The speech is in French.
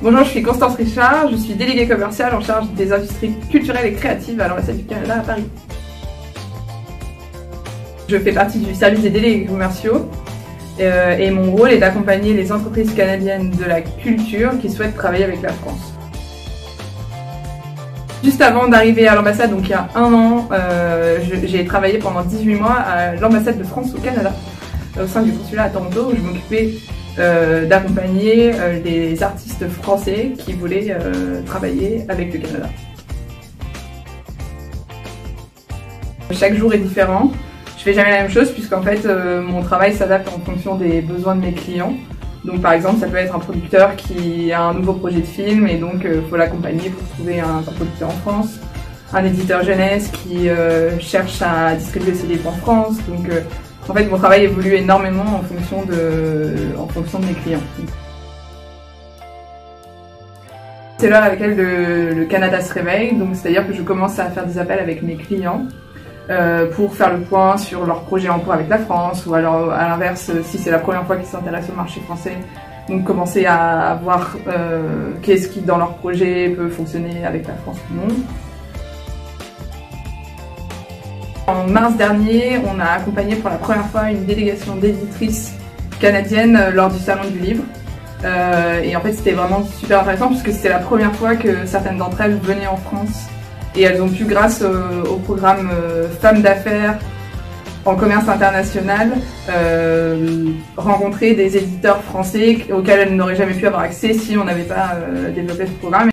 Bonjour, je suis Constance Richard, je suis déléguée commerciale en charge des industries culturelles et créatives à l'ambassade du Canada à Paris. Je fais partie du service des délégués commerciaux et mon rôle est d'accompagner les entreprises canadiennes de la culture qui souhaitent travailler avec la France. Juste avant d'arriver à l'ambassade, donc il y a un an, j'ai travaillé pendant 18 mois à l'ambassade de France au Canada, au sein du consulat à Toronto, où je m'occupais d'accompagner les artistes français qui voulaient travailler avec le Canada. Chaque jour est différent. Je fais jamais la même chose puisqu'en fait mon travail s'adapte en fonction des besoins de mes clients. Donc par exemple ça peut être un producteur qui a un nouveau projet de film et donc faut l'accompagner pour trouver un producteur en France. Un éditeur jeunesse qui cherche à distribuer ses livres en France. Donc en fait mon travail évolue énormément en fonction de mes clients. C'est l'heure à laquelle le Canada se réveille, donc c'est-à-dire que je commence à faire des appels avec mes clients pour faire le point sur leurs projets en cours avec la France, ou alors à l'inverse, si c'est la première fois qu'ils s'intéressent au marché français, donc commencer à voir qu'est-ce qui dans leur projet peut fonctionner avec la France ou non. En mars dernier, on a accompagné pour la première fois une délégation d'éditrices canadiennes lors du Salon du Livre. Et en fait c'était vraiment super intéressant puisque c'était la première fois que certaines d'entre elles venaient en France. Et elles ont pu, grâce au programme Femmes d'affaires en commerce international, rencontrer des éditeurs français auxquels elles n'auraient jamais pu avoir accès si on n'avait pas développé ce programme.